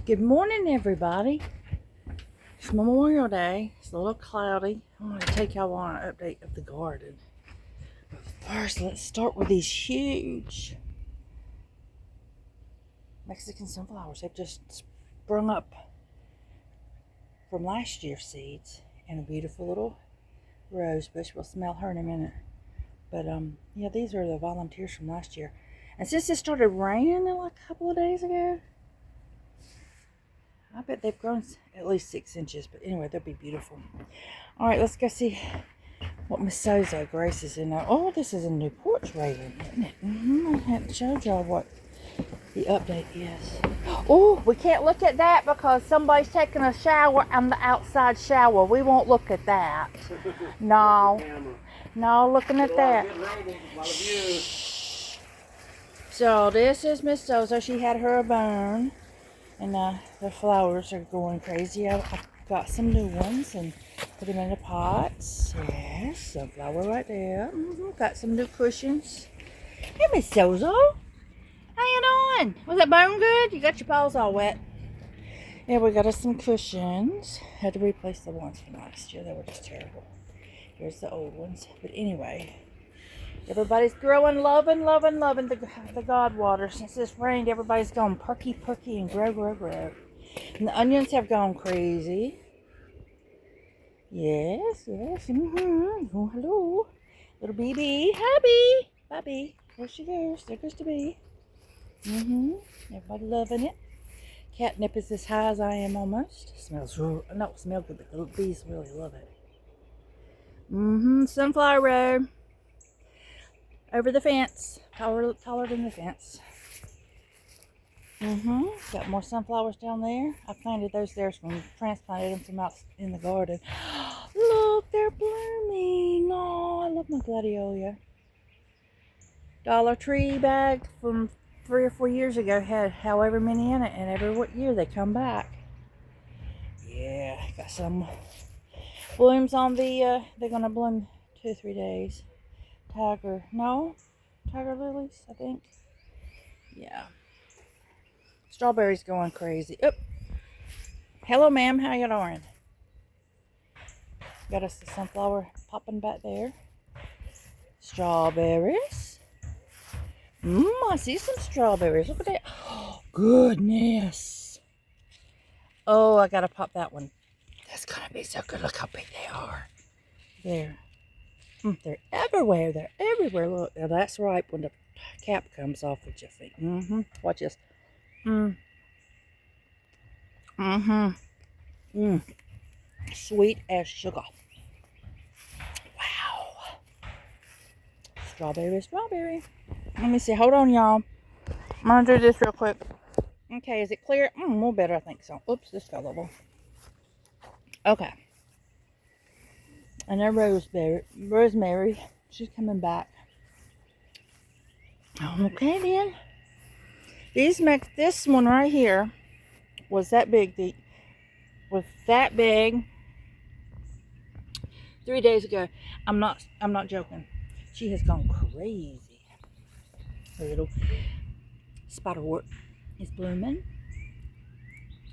Good morning, everybody. It's Memorial Day. It's a little cloudy. I'm going to take y'all on an update of the garden. But first, let's start with these huge Mexican sunflowers. They've just sprung up from last year's seeds in a beautiful little rose bush. We'll smell her in a minute. But yeah, these are the volunteers from last year. And since it started raining like a couple of days ago, I bet they've grown at least 6 inches. But anyway, they'll be beautiful. All right, let's go see what Miss Sozo Grace is in there. Oh, this is a new porch railing, isn't it? I hadn't showed y'all what the update is. Oh, we can't look at that because somebody's taking a shower on the outside shower. We won't look at that. No. No, looking at that. So this is Miss Sozo. She had her a bone. And the flowers are going crazy. I've got some new ones and put them in the pots. Yes, sunflower right there. Got some new cushions. Hey, Miss Sozo. How you doing? Was that bone good? You got your paws all wet. Yeah, we got us some cushions. Had to replace the ones from last year. They were just terrible. Here's the old ones. But anyway, everybody's growing, loving the God water. Since this rained, everybody's gone perky and grow. And the onions have gone crazy. Yes. Oh, hello. Little BB. Hi, Bee. Bye, Bee. There she goes. There goes the bee. Everybody loving it. Catnip is as high as I am almost. Smells real, no, it smells good, but the bees really love it. Sunflower row. Over the fence. Taller than the fence. Got more sunflowers down there. I planted those there from transplanted them from out in the garden. Look, they're blooming. Oh, I love my gladiola. Dollar Tree bag from 3 or 4 years ago had however many in it, and every year they come back. Yeah, got some blooms on the, they're gonna bloom 2 or 3 days. Tiger lilies, I think. Yeah. Strawberries going crazy. Oop. Hello, ma'am. How you doing? Got us the sunflower popping back there. Strawberries. I see some strawberries. Look at that. Oh, goodness. Oh, I gotta pop that one. That's gonna be so good. Look how big they are. There. They're everywhere. They're everywhere. Look, now that's ripe when the cap comes off with your feet. Watch this. Sweet as sugar. Wow. Strawberry. Let me see. Hold on, y'all. I'm gonna do this real quick. Okay, is it clear? A little better, I think so. Oops, this fell over. Okay. And then Rosemary, she's coming back. Okay, then. This one right here was that big. 3 days ago. I'm not joking. She has gone crazy. Her little spiderwort is blooming.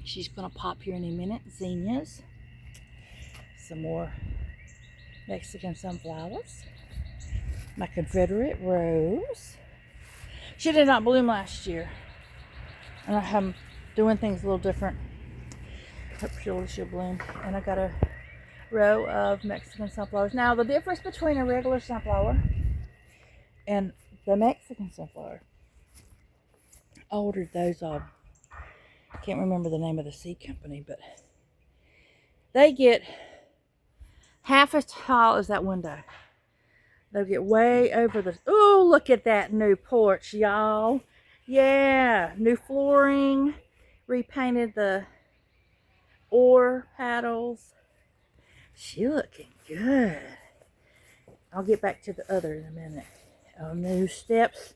She's gonna pop here in a minute. Zinnias. Some more Mexican sunflowers. My Confederate rose. She did not bloom last year. And I'm doing things a little different. Hopefully she'll bloom. And I got a row of Mexican sunflowers. Now the difference between a regular sunflower and the Mexican sunflower. I ordered those I can't remember the name of the seed company, but they get half as tall as that window. They'll get way over the... Oh, look at that new porch, y'all. Yeah, new flooring. Repainted the oar paddles. She looking good. I'll get back to the other in a minute. New steps.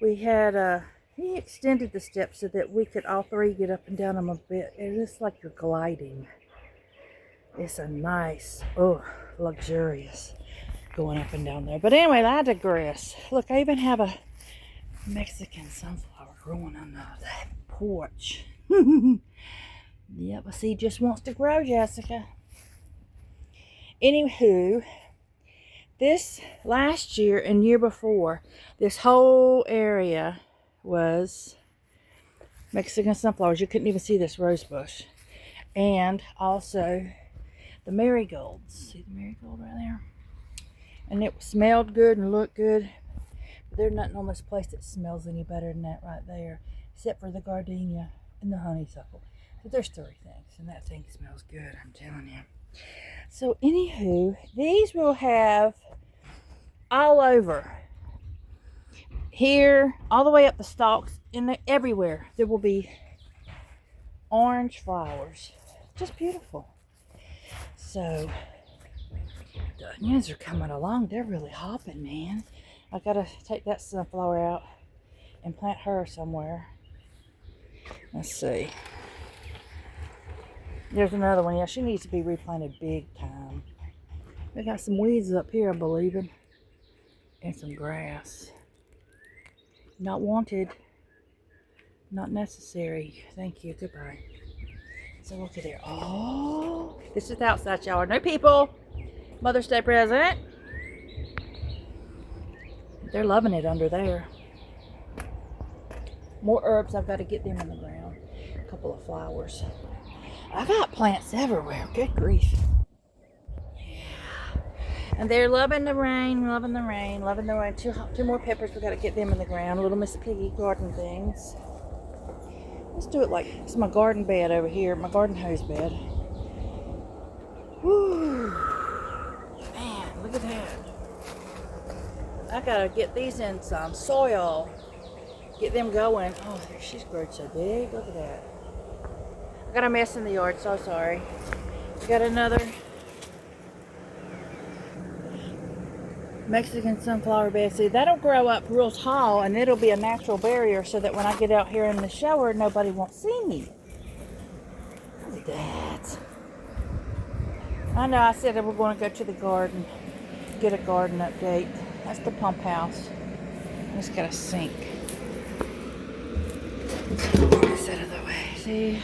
We had... he extended the steps so that we could all three get up and down them a bit. It looks like you're gliding. It's a nice, luxurious going up and down there. But anyway, I digress. Look, I even have a Mexican sunflower growing on that porch. Yep, a seed just wants to grow, Jessica. Anywho, this last year and year before, this whole area was Mexican sunflowers. You couldn't even see this rose bush. And also the marigolds. See the marigold right there? And it smelled good and looked good. But there's nothing on this place that smells any better than that right there. Except for the gardenia and the honeysuckle. So there's 3 things. And that thing smells good, I'm telling you. So anywho, these will have all over. Here, all the way up the stalks, and everywhere, there will be orange flowers. Just beautiful. So, the onions are coming along. They're really hopping, man. I gotta take that sunflower out and plant her somewhere. Let's see. There's another one. Yeah, she needs to be replanted big time. They got some weeds up here, I believe, and some grass. Not wanted. Not necessary. Thank you. Goodbye. So look at there. Oh, this is the outside shower. No people. Mother's Day present. They're loving it under there. More herbs. I've got to get them in the ground. A couple of flowers. I got plants everywhere. Good grief. Yeah. And they're loving the rain, loving the rain, loving the rain. Two more peppers. We got to get them in the ground. Little Miss Piggy garden things. Let's do it like it's my garden bed over here. My garden hose bed. Woo. Man, look at that. I gotta get these in some soil. Get them going. Oh, she's grown so big. Look at that. I got a mess in the yard. So sorry. We got another Mexican sunflower bed. See, that'll grow up real tall and it'll be a natural barrier so that when I get out here in the shower, nobody won't see me. Look at that. I know I said that we're going to go to the garden, get a garden update. That's the pump house. It's got a sink. This out of the way. See?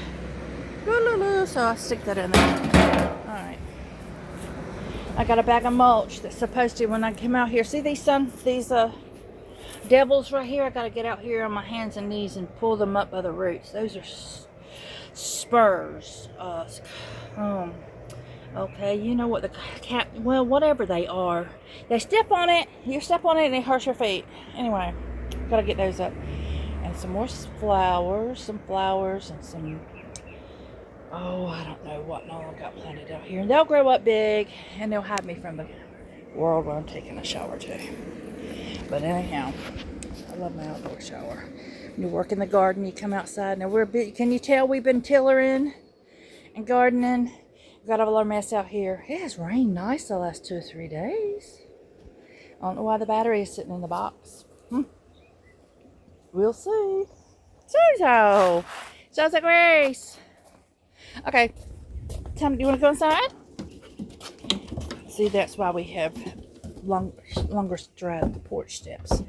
So I'll stick that in there. Alright. I got a bag of mulch that's supposed to, when I come out here, see these devils right here? I got to get out here on my hands and knees and pull them up by the roots. Those are spurs. Okay, you know what the cat, well, whatever they are. They step on it, you step on it and it hurts your feet. Anyway, got to get those up. And some more flowers, and some, oh, I don't know what all I've got planted out here. And they'll grow up big, and they'll hide me from the world when I'm taking a shower too. But anyhow, I love my outdoor shower. When you work in the garden, you come outside. Now can you tell we've been tillering and gardening? We've got all our mess out here. It has rained nice the last 2 or 3 days. I don't know why the battery is sitting in the box. We'll see. So, Joseph Grace. Okay, Tom, do you want to go inside? See, that's why we have longer stride porch steps.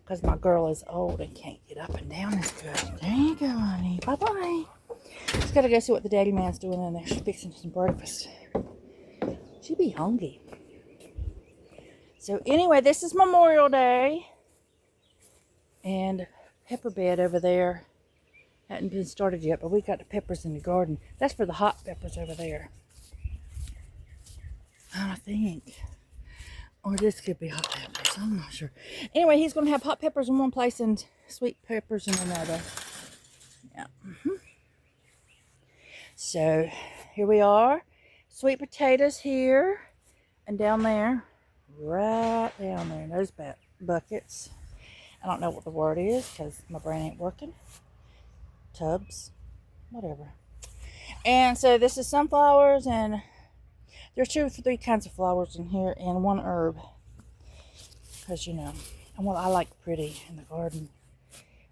Because my girl is old and can't get up and down as good. There you go, honey. Bye-bye. Just got to go see what the daddy man's doing in there. She's fixing some breakfast. She be hungry. So anyway, this is Memorial Day. And pepper bed over there hadn't been started yet, but we got the peppers in the garden. That's for the hot peppers over there, I think. Or this could be hot peppers. I'm not sure. Anyway, he's going to have hot peppers in one place and sweet peppers in another. Yeah. So here we are. Sweet potatoes here and down there. Right down there in those buckets. I don't know what the word is because my brain ain't working. Tubs, whatever. And so this is sunflowers, and there's 2 or 3 kinds of flowers in here and 1 herb. Because, you know, I like pretty in the garden.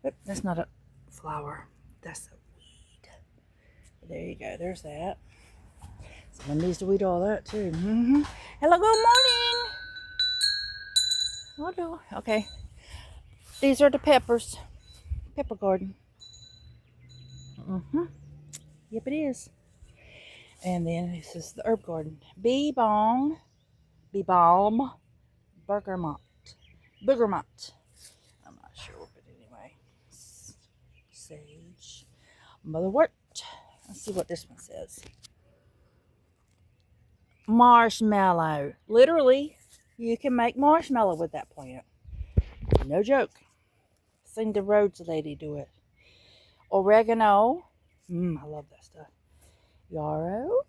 But that's not a flower. That's a weed. But there you go. There's that. Someone needs to weed all that too. Hello, good morning. Hello. Okay. These are the peppers. Pepper garden. Yep, it is. And then this is the herb garden. Bee balm, bergamot. Bergamot. I'm not sure, but anyway. Sage. Motherwort. Let's see what this one says. Marshmallow. Literally, you can make marshmallow with that plant. No joke. Seen the Rhodes lady do it. Oregano. I love that stuff. Yarrow.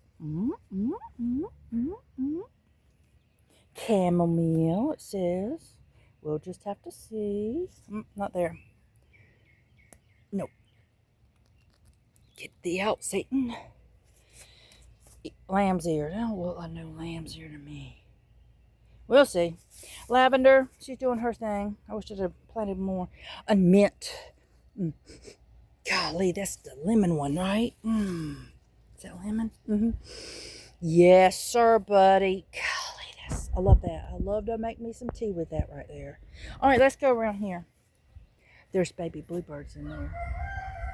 Chamomile, it says. We'll just have to see. Not there. Nope. Get thee out, Satan. Lamb's ear. Oh, well, I know lamb's ear to me. We'll see. Lavender. She's doing her thing. I wish I'd have planted more. And mint. Golly, that's the lemon one, right? Is that lemon? Yes, sir, buddy. Golly, I love that. I love to make me some tea with that right there. All right, let's go around here. There's baby bluebirds in there.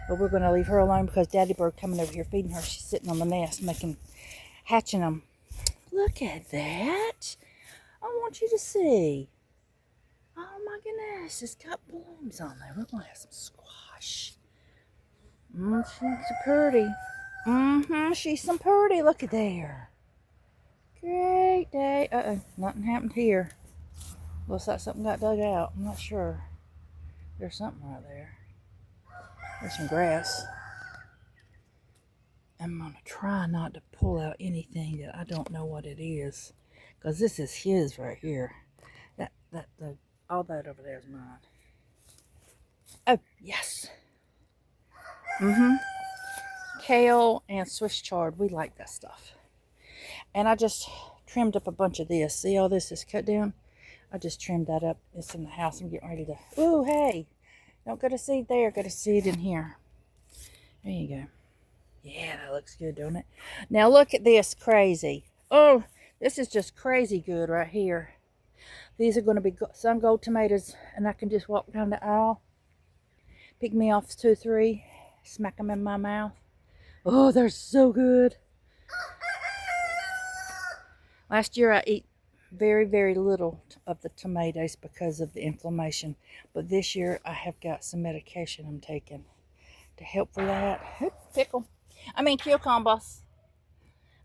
But we're going to leave her alone because Daddy Bird coming over here feeding her. She's sitting on the nest hatching them. Look at that. I want you to see. Oh my goodness, it's got blooms on there. We're going to have some squash. She's pretty. She's some pretty. Look at there. Great day. Nothing happened here. Looks like something got dug out. I'm not sure. There's something right there. There's some grass. I'm going to try not to pull out anything that I don't know what it is. Because this is his right here. All that over there is mine. Oh, yes. Kale and Swiss chard. We like that stuff. And I just trimmed up a bunch of this. See all this is cut down? I just trimmed that up. It's in the house. I'm getting ready to... Ooh, hey. Don't go to seed there. Go to seed in here. There you go. Yeah, that looks good, don't it? Now look at this crazy. Oh, this is just crazy good right here. These are going to be sun gold tomatoes. And I can just walk down the aisle. Pick me off 2 or 3. Smack them in my mouth. Oh, they're so good. Last year I ate very, very little of the tomatoes because of the inflammation. But this year I have got some medication I'm taking to help for that. Cucumbers.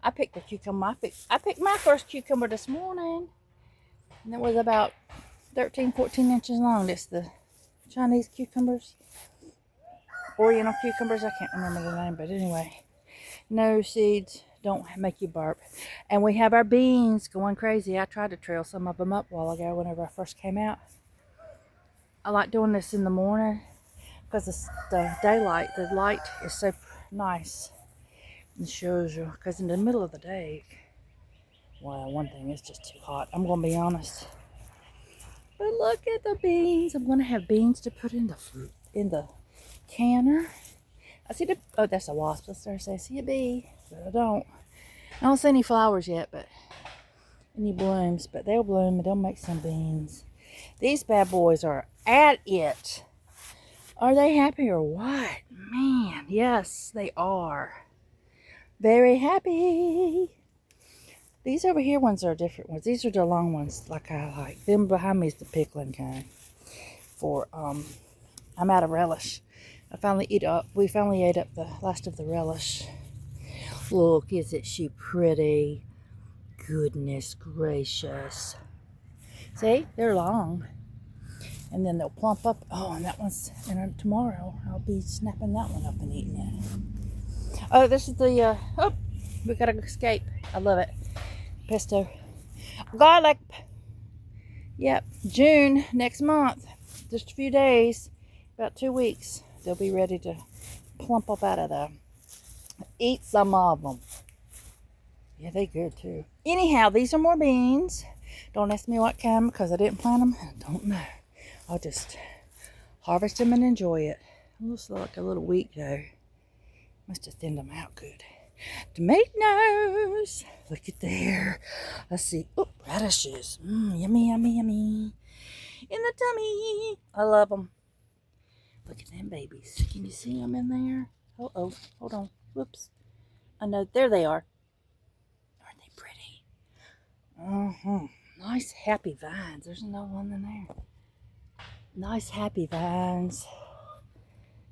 I picked the cucumber. I picked my first cucumber this morning. And it was about 13, 14 inches long. That's the Chinese cucumbers. Oriental cucumbers. I can't remember the name, but anyway. No seeds. Don't make you burp. And we have our beans going crazy. I tried to trail some of them up a while ago whenever I first came out. I like doing this in the morning because the daylight, the light is so nice. It shows you, because in the middle of the day, well, one thing, it's just too hot. I'm going to be honest. But look at the beans. I'm going to have beans to put in the canner. I see oh, that's a wasp. Let's start saying, I see a bee, but I don't see any flowers yet, but any blooms, but they'll bloom and they'll make some beans. These bad boys are at it. Are they happy or what? Man, yes, they are. Very happy. These over here ones are different ones. These are the long ones like I like. Them behind me is the pickling kind. I'm out of relish. We finally ate up the last of the relish. Look, isn't she pretty? Goodness gracious. See, they're long. And then they'll plump up. Oh, and that one's, and tomorrow I'll be snapping that one up and eating it. Oh, this is the, we gotta escape. I love it. Pesto. Garlic. Yep, June next month. Just a few days, about 2 weeks. They'll be ready to plump up out of there. Eat some of them. Yeah, they good too. Anyhow, these are more beans. Don't ask me what kind because I didn't plant them. I don't know. I'll just harvest them and enjoy it. It looks like a little weak though. Must have thinned them out good. Tomatoes. Look at there. Let's see. Oh, radishes. Yummy, yummy, yummy. In the tummy. I love them. Look at them babies. Can you see them in there? Oh, hold on. Whoops. I know. There they are. Aren't they pretty? Nice happy vines. There's no one in there. Nice happy vines.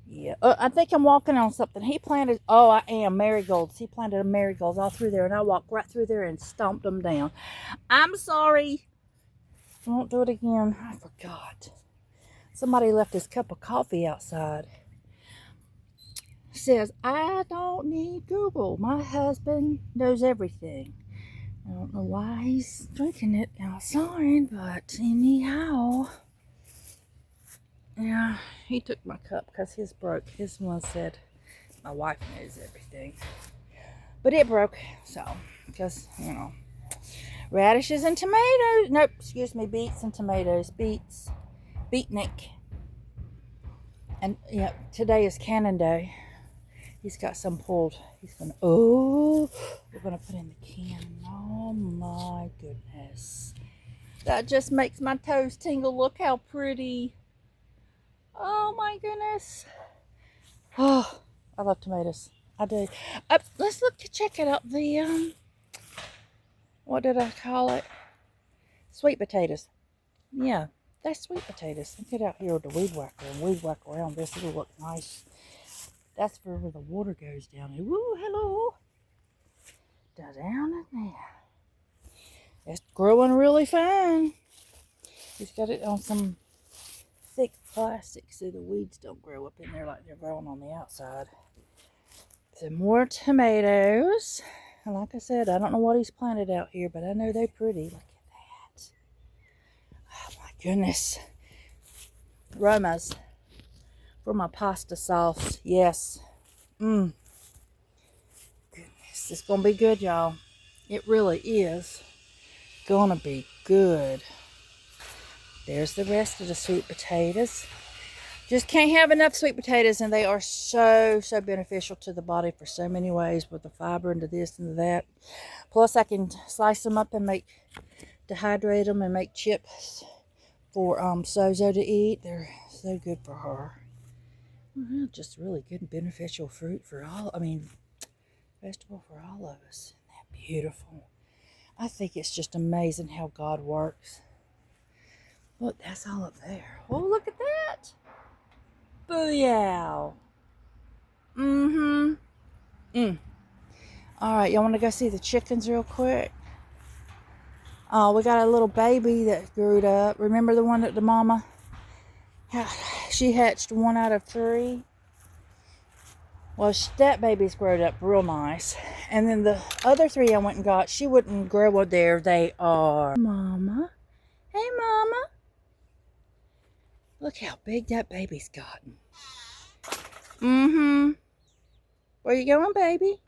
Yeah. I think I'm walking on something. He planted, oh, I am, marigolds. He planted marigolds all through there, and I walked right through there and stomped them down. I'm sorry. I won't do it again. I forgot. Somebody left his cup of coffee outside. Says, I don't need Google. My husband knows everything. I don't know why he's drinking it outside, but anyhow. Yeah, he took my cup because his broke. His one said, my wife knows everything. But it broke, so, because, you know, radishes and tomatoes. Nope, excuse me, beets and tomatoes. Beets, beatnik. And, yeah, today is Cannon Day. He's got some pulled. He's going to, oh, we're going to put in the can. Oh, my goodness. That just makes my toes tingle. Look how pretty. Oh my goodness. Oh, I love tomatoes. I do. Let's check it out. The, what did I call it? Sweet potatoes. Yeah, that's sweet potatoes. Let's get out here with the weed whacker and weed whack around this. It'll look nice. That's where the water goes down. Woo, hello. Down in there. It's growing really fine. He's got it on some thick plastic so the weeds don't grow up in there like they're growing on the outside. Some more tomatoes. And like I said, I don't know what he's planted out here, but I know they're pretty. Look at that. Oh my goodness. Aromas for my pasta sauce. Yes. Goodness, it's going to be good, y'all. It really is going to be good. There's the rest of the sweet potatoes. Just can't have enough sweet potatoes, and they are so beneficial to the body for so many ways with the fiber and the this and the that. Plus, I can slice them up and dehydrate them and make chips for Sozo to eat. They're so good for her. Well, just really good and beneficial fruit for vegetable for all of us. Isn't that beautiful? I think it's just amazing how God works. Look, that's all up there. Oh, look at that. Booyah. Alright, y'all want to go see the chickens real quick? Oh, we got a little baby that grew up. Remember the one that the mama? She hatched 1 out of 3. Well, that baby's grown up real nice. And then the other 3 I went and got, she wouldn't grow up. There they are. Mama. Hey, Mama. Look how big that baby's gotten. Where you going, baby?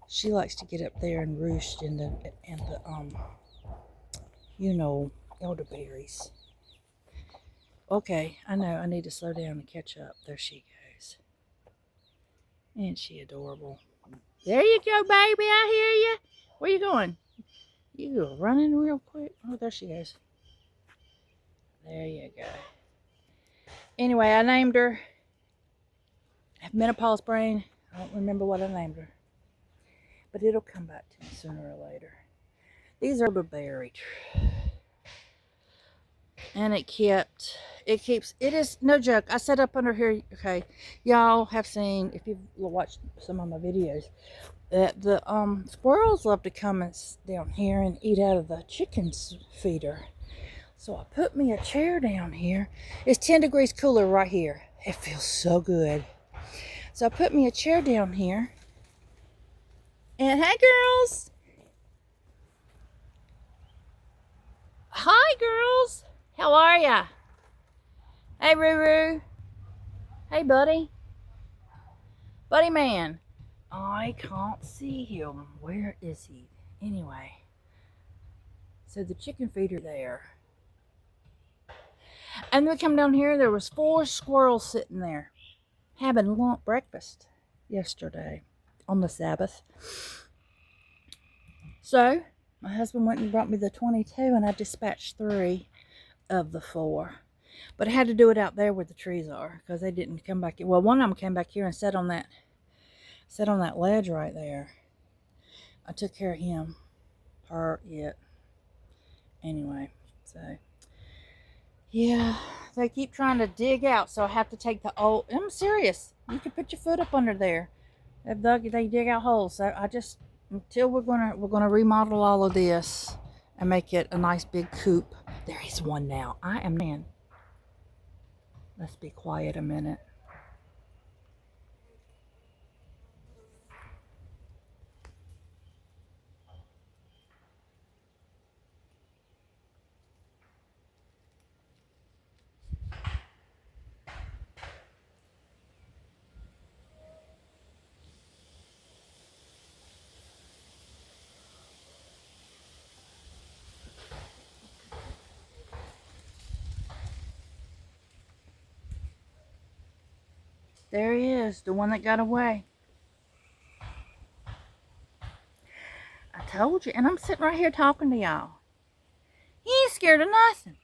She likes to get up there and roost in the you know, elderberries. Okay, I know I need to slow down and catch up. There she goes. Isn't she adorable? There you go, baby. I hear you. Where you going? You go running real quick. Oh, there she goes. There you go. Anyway, I named her. I have menopause brain. I don't remember what I named her. But it'll come back to me sooner or later. These are elderberry. And it is no joke. I set up under here, okay, y'all have seen, if you've watched some of my videos, that the squirrels love to come down here and eat out of the chicken's feeder. So I put me a chair down here. It's 10 degrees cooler right here. It feels so good. So I put me a chair down here. And hey, girls. Hi, girls. How are ya? Hey, Ruru. Hey, buddy. Buddy man. I can't see him. Where is he? Anyway. So the chicken feeder there. And we come down here. There was 4 squirrels sitting there having breakfast yesterday on the Sabbath. So my husband went and brought me the 22, and I dispatched 3 of the 4. But I had to do it out there where the trees are, because they didn't come back. Well, one of them came back here and sat on that Sit on that ledge right there. I took care of him. Anyway, so yeah, they keep trying to dig out, so I have to take the old. I'm serious. You can put your foot up under there. They dig out holes. So I just until we're gonna remodel all of this and make it a nice big coop. There is one now. I am in. Let's be quiet a minute. There he is, the one that got away. I told you, and I'm sitting right here talking to y'all. He ain't scared of nothing.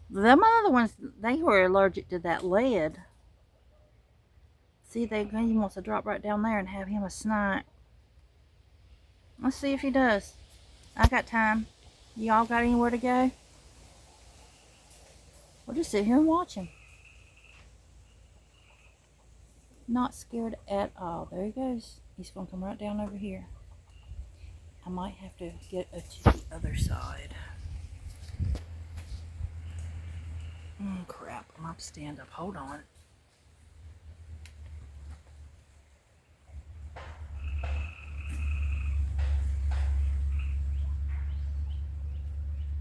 Them other ones, they were allergic to that lead. See, he wants to drop right down there and have him a snack. Let's see if he does. I got time. Y'all got anywhere to go? We'll just sit here and watch him. Not scared at all. There he goes. He's going to come right down over here. I might have to get to the other side. Crap. I'm going to stand up. Hold on.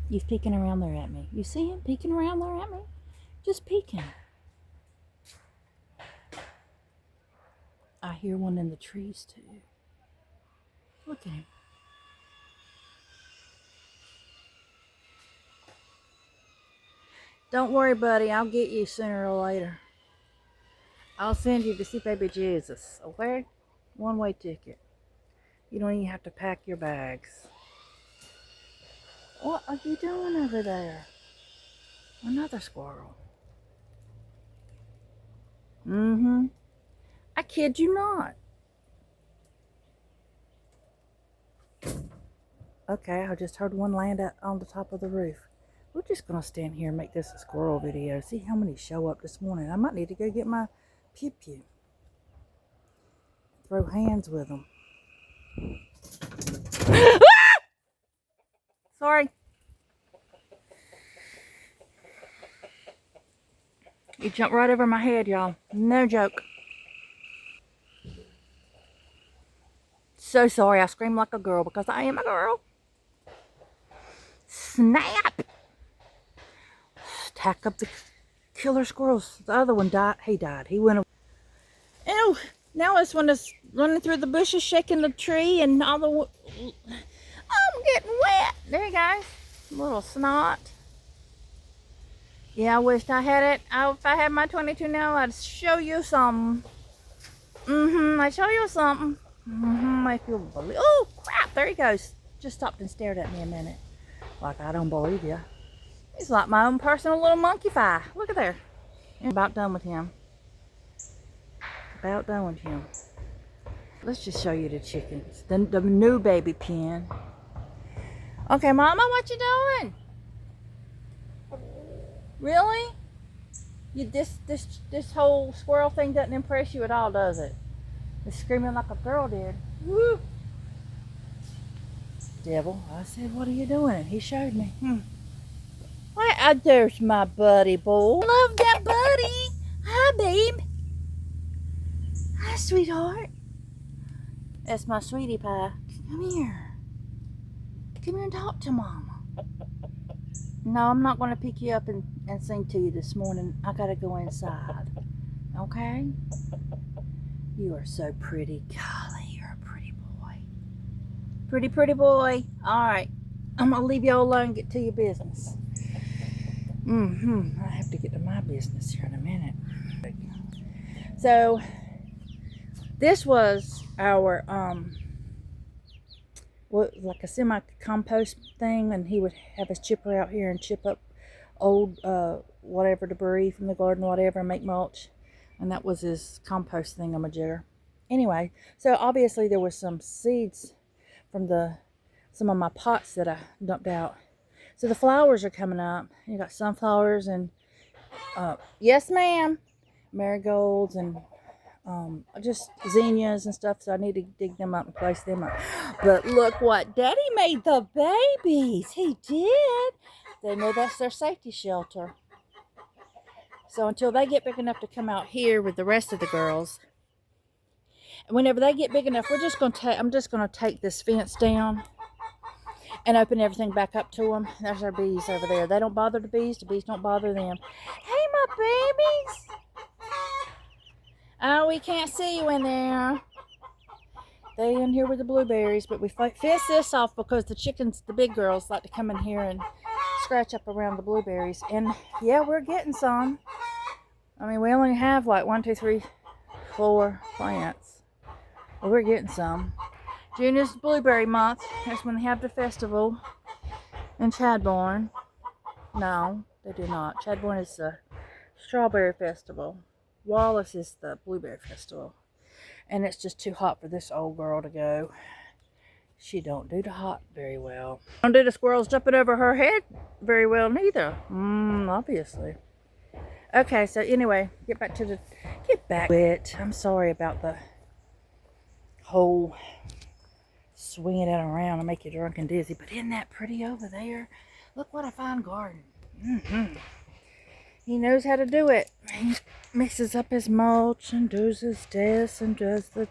He's peeking around there at me. You see him peeking around there at me? Just peeking. I hear one in the trees too. Look at him. Don't worry, buddy. I'll get you sooner or later. I'll send you to see baby Jesus, okay? One-way ticket. You don't even have to pack your bags. What are you doing over there? Another squirrel. I kid you not. Okay, I just heard one land on the top of the roof. We're just going to stand here and make this a squirrel video. See how many show up this morning. I might need to go get my pew-pew. Throw hands with them. Sorry. You jumped right over my head, y'all. No joke. So sorry. I scream like a girl because I am a girl. Snap! Tack up the killer squirrels. The other one died. He died. He went away. Ew! Now this one is running through the bushes, shaking the tree, and all the... I'm getting wet. There you go. Little snot. Yeah, I wished I had it. If I had my 22 now, I'd show you something. I'd show you something. Make you believe. Oh, crap. There he goes. Just stopped and stared at me a minute. Like I don't believe you. He's like my own personal little monkey fi. Look at there. I'm about done with him. About done with him. Let's just show you the chickens. The new baby pen. Okay, Mama, what you doing? Really? This whole squirrel thing doesn't impress you at all, does it? It's screaming like a girl did. Woo! Devil, I said, what are you doing? And he showed me. Why, there's my buddy boy. Love that buddy. Hi, babe. Hi, sweetheart. That's my sweetie pie. Come here. Come here and talk to Mama. No, I'm not going to pick you up and sing to you this morning. I got to go inside. Okay? You are so pretty. Golly, you're a pretty boy. Pretty, pretty boy. All right. I'm going to leave y'all alone and get to your business. I have to get to my business here in a minute. So, this was our, like a semi-compost thing, and he would have his chipper out here and chip up old, whatever debris from the garden, whatever, and make mulch. And that was his compost thingamajigger. Anyway, so obviously there was some seeds from some of my pots that I dumped out. So the flowers are coming up. You got sunflowers and yes ma'am, marigolds and just zinnias and stuff. So I need to dig them up and place them up. But look what Daddy made the babies. He did. They know that's their safety shelter. So until they get big enough to come out here with the rest of the girls, whenever they get big enough, I'm just gonna take this fence down and open everything back up to them. There's our bees over there. They don't bother the bees don't bother them. Hey, my babies. Oh, we can't see you in there. They in here with the blueberries, but we fence this off because the chickens, the big girls, like to come in here and scratch up around the blueberries. And yeah, we're getting some. I mean, we only have like 1, 2, 3, 4 plants. But we're getting some. June is blueberry month. That's when they have the festival in Chadbourne. No, they do not. Chadbourne is the strawberry festival. Wallace is the blueberry festival. And it's just too hot for this old girl to go. She don't do the hot very well. Don't do the squirrels jumping over her head very well neither. Obviously. Okay, so anyway, get back to it. I'm sorry about the whole swinging it around and make you drunk and dizzy. But isn't that pretty over there? Look what a fine garden. He knows how to do it. He mixes up his mulch and does his this and does the...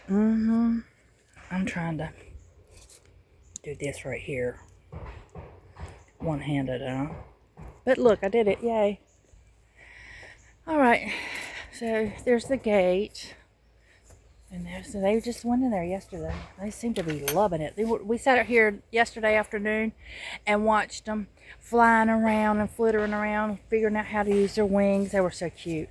I'm trying to do this right here. One-handed, But look, I did it. Yay. Alright. So, there's the gate. And they just went in there yesterday. They seem to be loving it. We sat out here yesterday afternoon and watched them flying around and flittering around, figuring out how to use their wings. They were so cute.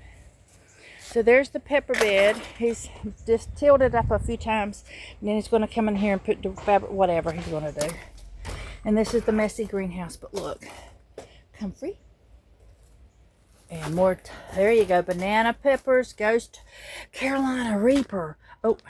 So there's the pepper bed. He's just tilled it up a few times. And then he's going to come in here and put the fabric, whatever he's going to do. And this is the messy greenhouse. But look, comfy. And more, there you go, banana peppers, ghost Carolina Reaper.